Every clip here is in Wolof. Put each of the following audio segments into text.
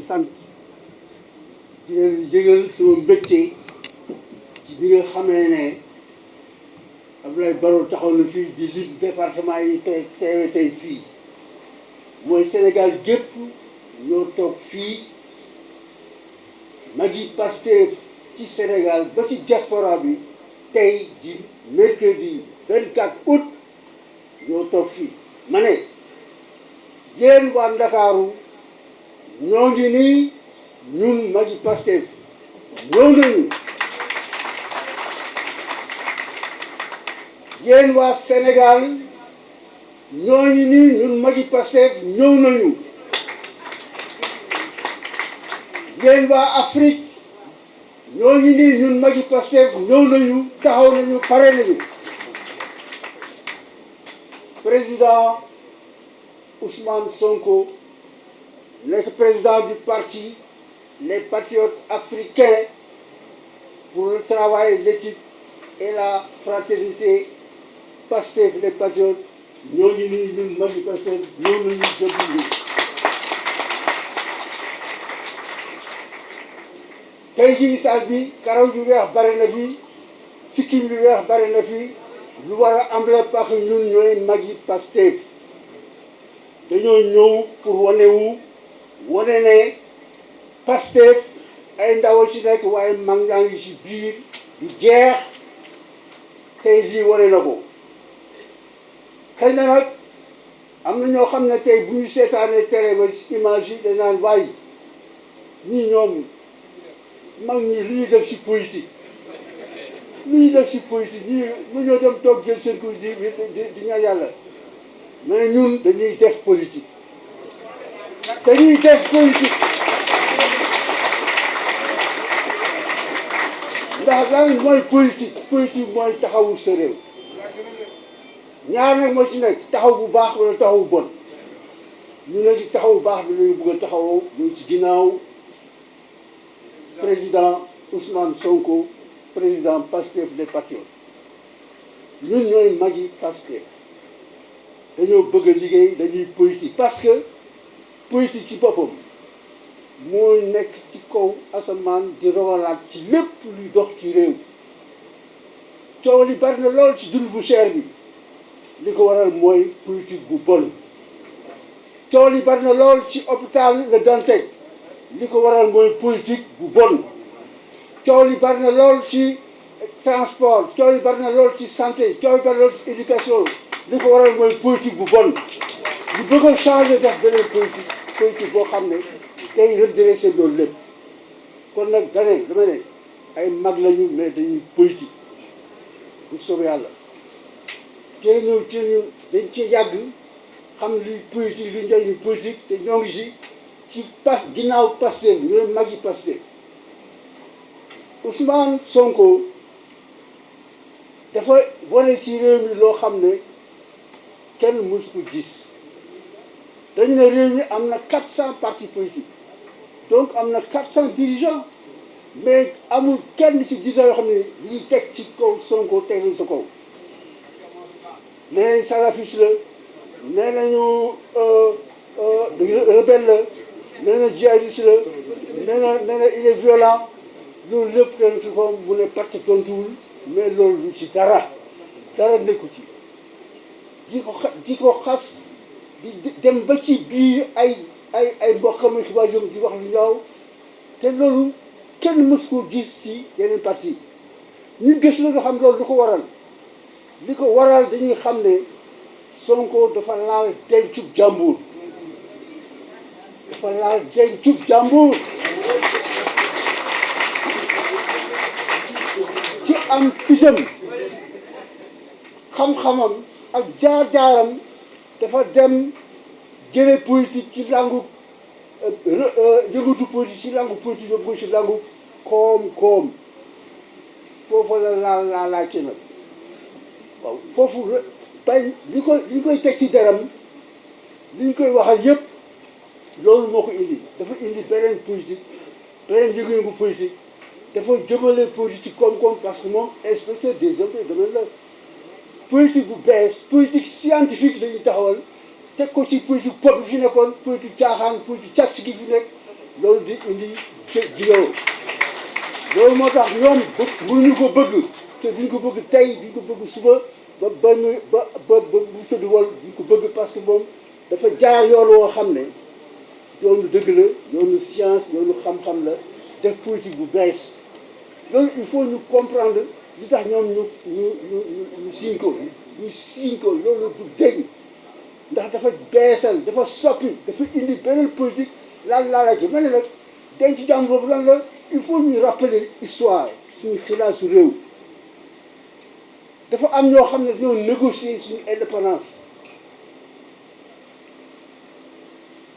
sant di leen yëgal sama mbégte ci bi nga xamee ne Abdoulaye Barrow taxaw na fii di lim département yi tey fii mooy Sénégal gépp ñoo toog fii magi Pastef ci Sénégal ba ci diaspora bi tey di mercredi 24 août ñoo toog fii ma ne yéen waa Ndakaaru ñoo ngi nii ñun magi Pastef ñëw nañu yéen waa Sénégal ñoo ngi nii ñun magi Pastef ñëw nañu yéen waa Afrique ñoo ngi nii ñun magi Pastef ñëw nañu taxaw nañu pare nañu président Ousmane Sonko nekk président du parti les patriotes africains pour le travail, l'éthique et la fraternité Pastef les patriotes ñoo ngi nii ñun magi Pastef ñoo nañu jëblu tey jii saal bi karaw yu weex bare na fi sikkim yu weex bare na fi lu war a am la parce que ñun ñooy magi Pastef dañoo ñëw pour wane ne Pastef ay ndaw ci nekk waaye mag ñaa ngi ci biir di jeex tey lii wane na ko xëy na nag am na ñoo xam ne tey bu ñu seetaanee télé ba image yi dañ naan waay ñii ñoom mag ñi lu ñu def ci politique ñii lu ñoo dem toog jël seen kur di ñaan yàlla mais ñun dañuy def politique ndax lan mooy politique mooy taxawu sa réew ñaar nag moo ci nekk taxaw bu baax wala taxaw bu bon ñu ne ci taxaw bu baax bi lañu bëgg a taxawoo muy ci ginnaaw président Ousmane Sonko président Pastef les patriotes ñun ñooy magi Pastef dañoo bëgg a liggéey dañuy politique parce que politique ci boppam mooy nekk ci kaw asamaan di rogalaat ci lépp luy dox ci réew coow li bari na lool ci dund bu cher bi li ko waral mooy politique bu bon coow li bari na lool ci hôpital Le Dantec li ko waral mooy politique bu bon coow li bari na lool ci transport coow li bari na lool ci santé coow li bari na lool ci éducation li ko waral mooy politique bu bon ñu bëgg a changer def beneen politique boo xam ne tey redresser loolu lépp kon nag dama ne ay mag lañu mais dañuy politique bu soobee yàlla tey ñu dañ ci yàgg xam luy politique luy njëriñu politique te ñoo ngi ci ginnaaw Pastef ñooy mag yi Pastef Ousmane Sonko dafa wane ci réew mi loo xam ne kenn mësu ko gis dañu ne réew mi am na 400 partis politiques donc am na 400 dirigeants mais amul kenn ci dirigeants yoo xam ne ñuy teg ci kaw Sonko teg nañ sa kaw nee nañ salafiste la nee nañu rebelle la nee na djihadiste la nee na il est violent loolu lépp kenn ci ko mu ne parti tontuwul mais loolu lu ci dara nekku ci di ko xas di dem ba ci biir ay mbokkam ak xibaar yom di wax lu ñaaw te loolu kenn mës koo gis ci yeneen parti ñu gis la nga xam loolu li ko waral dañuy xam ne Sonko dafa laal dencub jàmbur ci am fisam xam-xamam ak jaar-jaaram dafa dem jële politique ci langu yëngatu politique ci langu politique yóbbu ko ci langu koom-koom foofu la laajte nag waaw foofu bay li koy teg ci deram li ñu koy waxal yëpp loolu moo ko indi dafa indi beneen politique beneen yëngu-yëngu politique dafa jëmale politique koom-koom parce que moom inspecteur des impôts domaine la politique bu bees politique scientifique la ñu taxawal teg ko ci politique pop bi fi nekkoon politique caaxaan politique càcc gi fi nekk loolu di indi jigéen loolu moo tax ñoom mënuñu ko bëgg te duñ ko bëgg tey duñ ko bëgg suba ba bu tëdd wal duñ ko bëgg parce que moom dafa jaar yoon woo xam ne yoonu dëgg la yoonu science yoonu xam-xam la def politique bu bees loolu il faut ñu comprendre li tax ñoom ñu siiñ ko loolu du dégg ndax dafa beesal dafa soppi dafa indi beneen politique laala ji mel ne nag denc jàmm boobu lan la il faut ñu rappeler histoire suñu xilaasu réew dafa am ñoo xam ne ñoo négocier suñu indépendance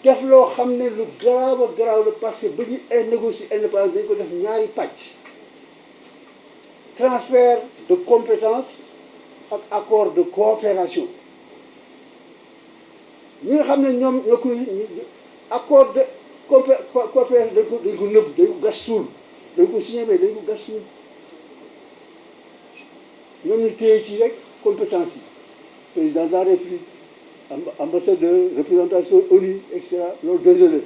def loo xam ne lu garaaw a garaaw la parce que ba ñu négocier indépendance dañ ko def ñaari pàcc transfert de compétences ak accord de coopération ñi nga xam ne ñoom ñoo ko accord de coopération dañ ko nëbb dañ ko gas suul dañ ko signé mais dañ ko gas suul ñoom ñu téye ci rek compétence yi président de la république ambassadeur représentation ONU et cetera loolu doy na leen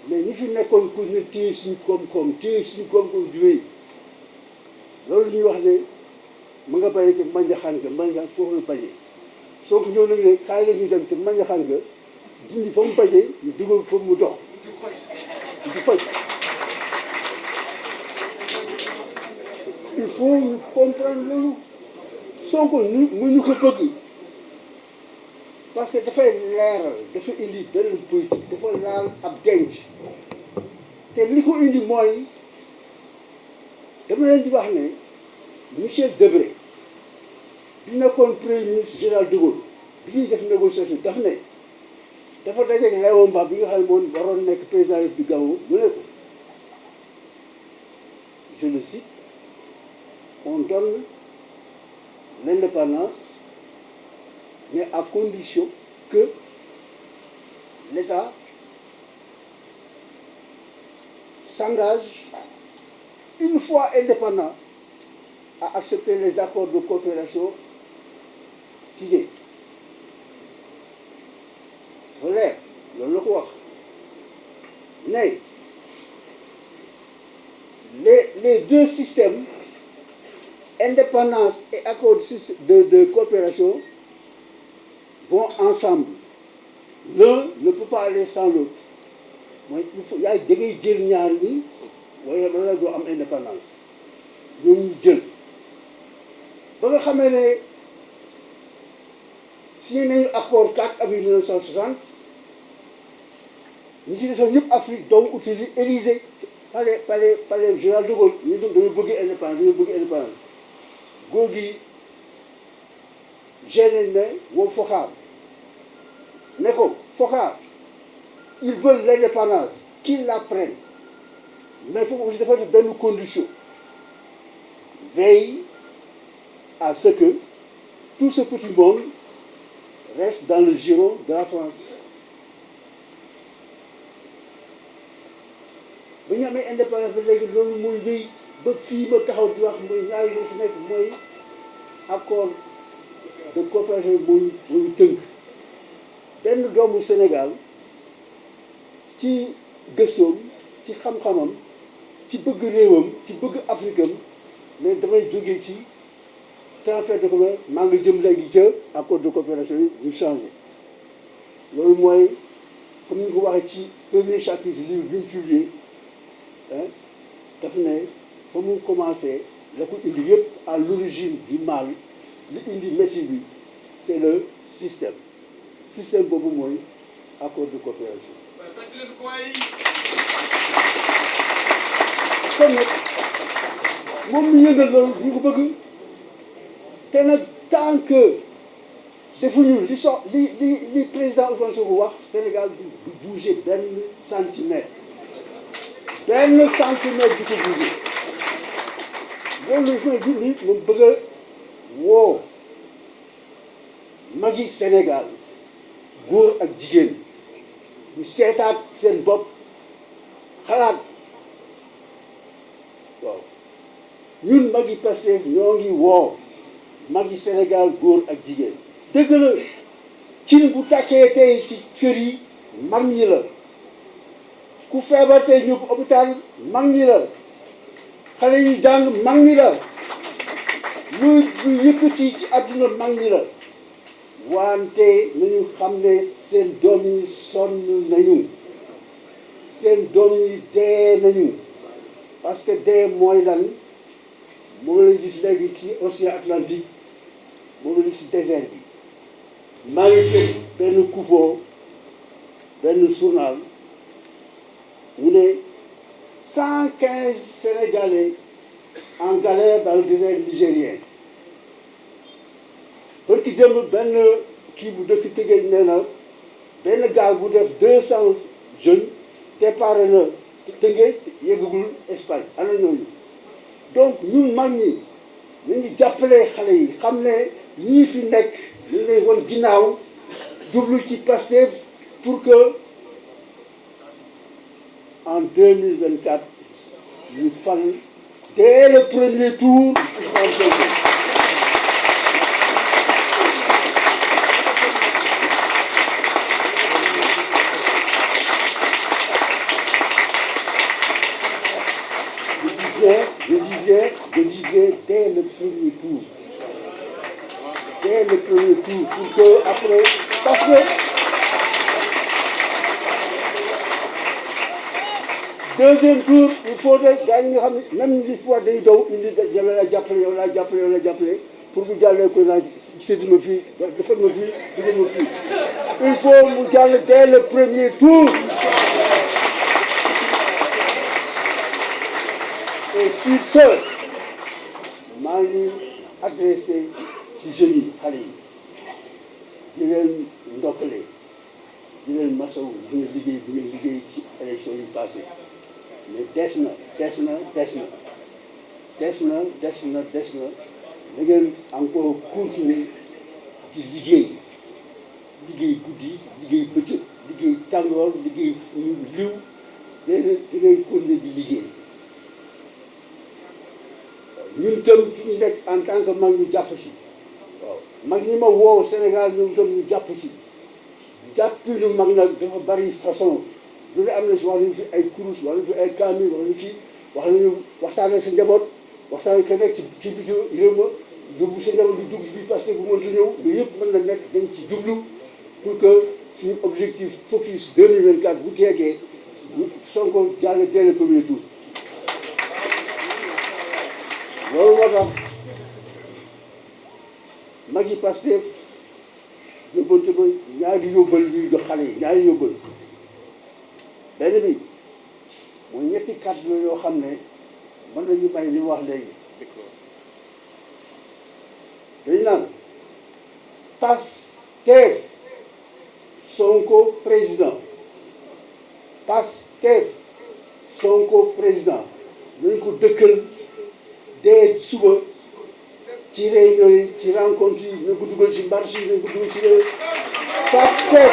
mais ñi fi nekkoon ku ne téye suñu koom-koom di wéy loolu ñuy wax ne mu nga bàyyi ci manjaxaan nga foofu la bañee soo ko ñëw nag ne kaay la ñu dem te manjaxaan nga dindi fa mu bañee ñu dugal fa mu dox du faj il faut ñu comprendre loolu Sonko ñu ko bëgg parce que dafay leeral dafa indi beneen politique dafa laal ab denc te li ko indi mooy dama leen di wax ne Michel Debré bi nekkoon premier ministre général de Gaulle bi ñuy def négociation daf ne dafa dajeeg Léon Mba bi nga xam ne moom waroon nekk président du Gabon mu ne ko je le cite on donne l'indépendance mais à condition que l'État s'engage une fois indépendant à accepter les accords de coopération signés. Dafa leer loolu la ko wax ne les deux systèmes indépendance et accord de coopération vont ensemble. L'un ne peut pas aller sans l'autre. Mooy il faut yaay da ngay jël ñaar ñi waaye bala doo am indépendance ñoom ñu jël ba nga xamee ne signé nañu accord 4 avril 1960 ñi ci defoon yëpp Afrique doomu uti li Élysée palais général de Gaulle ñu dañu bëgg indépendance góor gi gêné ne woo Foccart ne ko Foccart ils veulent l'indépendance qu'ils la prennent mais il faut aussi dafa def benn condition veille à ce que tout ce petit monde reste dans le giron de la France. ba ñu amee indépendance ba léegi loolu mooy wéy ba fii ba taxaw di wax mooy ñaari lu fi nekk mooy accord de coopération mooy tënk benn doomu Sénégal ci gëstoom ci xam-xamam ci bëgg réewam ci bëgg Afrikam mais damay jógee ci transfert de commerce maa ngi jëm léegi ca accord de coopération yi ñu changé loolu mooy comme ni ko waxee ci premier chapitre livre bi ñu publié daf ne fa mu commencé la ko indi yëpp à l'origine du mal li indi métier bi c'est le système boobu mooy accord de coopération. kon nag moom mi yëngal loolu ñu ko bëgg te nag tant que defuñu li président Ousmane Sonko wax Sénégal du bouger benn centimètre du ko bouger loolu mooy bi ni moom bëgg a woo magi Sénégal góor ak jigéen ñu seetaat seen bopp xalaat waaw ñun magi Pastef ñoo ngi woo magi Sénégal góor ak jigéen dëgg la cin bu tàkkee tey ci kër yi mag ñi la ku feebar tey ñu hôpital mag ñi la xale yi jàng mag ñi la lu yëkkati ci àdduna mag ñi la wante nañu xam ne seen doom yi sonn nañu seen doom yi dee nañu parce que dee mooy lan moom la gis léegi ci océan Atlantique moom la ci désert bi maa ngi fekk benn coupon benn journal mu ne 115 Sénégalais en galère dans le désert nigérien parce que jëm benn kii bu dëkk Tëngéej nee na benn gaal bu def 200 jeunes départ na Tëngéej yeggagul Espagne ana ñooñu donc ñun mag ñi nañu jàppale xale yi xam ne ñii fi nekk dañ lay won ginnaaw jublu ci Pastef pour que en 2024 ñu fal dès le premier tour Ousmane Sonko. Je dis bien dès le premier tour. Dès le premier tour pour que après parce que deuxième tour il faut que gars yi nga xam ne même l'histoire dañu daw indi yow la jàppale yow la jàppale yow la jàppale pour mu jàllee ko naa séddu ma fii defal ma fii dugal ma fii il faut mu jàll dès le premier tour. Et sur ce maa ngi adressé ci jeunes yi xale yi di leen ndokkale di leen masawu di nga liggéey bi nga liggéey ci élection yi passé mais des na da ngeen encore continuer di liggéey guddi liggéey bëccëg liggéey tàngoor liggéey liw di ngeen continuer di liggéey ñun tam fi ñu nekk en tant que mag ñu jàpp ci waaw mag ñi ma woo Sénégal ñun tam ñu jàpp ci jàppilu mag nag dafa bari façon lu ne am na si wax nañu fi ay kurus wax nañu fi ay kaamil wax nañu kii wax nañu waxtaanee sa njaboot waxtaanee ka nekk ci biti réew ma yóbbu sa njaboot di dugg ci biir parce que bu mënta ñëw lu yëpp mën na nekk dañ ci jublu pour que suñu objectif focus 2024 bu teegee Sonko jàll dès le premier tour. loolu moo tax mag yi Pastef yóbbante ba ñaari yóbbal ñuy jox xale yi ñaari yóbbal benn bi mooy ñetti kàddu la yoo xam ne mën nañu may li mu wax léegi dañu naan Pastef Sonko président Pastef Sonko président nañ ko dëkkal dès suba ci réunion yi ci rencontre yi nañ ko dugal ci marché yi nañ ko dugal ci Pastef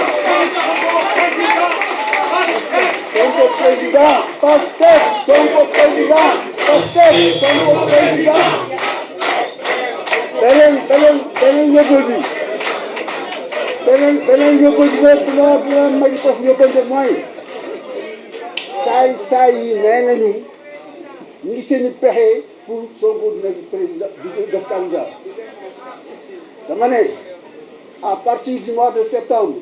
Sonko président Pastef Sonko président Pastef Sonko président beneen yóbbal bi beneen yóbbal bi dina mag parce que yóbbante mooy saay yi nee nañu ñu ngi seen i pexe pour Sonko nekk président di def candidat dama ne à partir du mois de septembre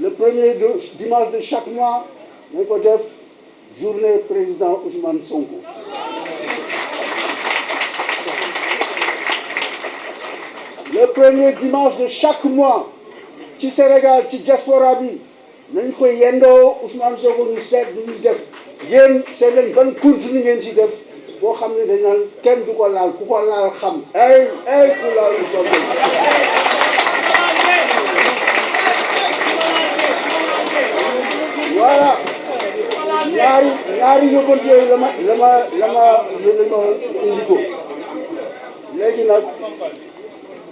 le premier dimanche de chaque mois nañ ko def journée président Ousmane Sonko. Le premier dimanche de chaque mois ci Sénégal ci diaspora bi nañ ko yendoo Ousmane Sonko ñu seet lu ñuy def yéen seet leen ban contenu ngeen ci def boo xam ne dañ naan kenn du ko laal ku ko laal xam ay ku laal Ousmane voilà ñaari yóbbante yooyu la ma indi ko léegi nag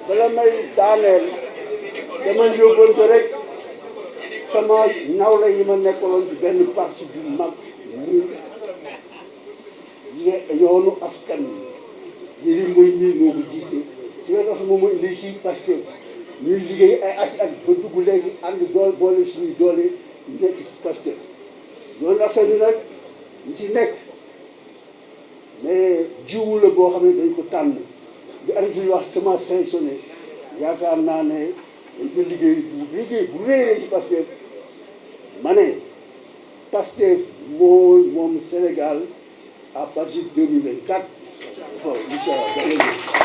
bala may daaneel dama yóbbante rek sama nawla yi ma nekkaloon ci benn parti bu mag muy yoonu askan wi yëri mooy ñii moo ko jiite ci nga tax moom moo indi ci Pastef ñuy liggéey ay at ba dugg léegi ànd boole suñuy doole nekk ci Pastef yoonu askan wi nag ñi ci nekk mais jiwu la boo xam ne dañ ko tànn di arrêté wax semence sélectionnée yaakaar naa ne dañ ko liggéey bu réeree ci Pastef ma ne Pastef moom Sénégal à partir de 2024 incha allah.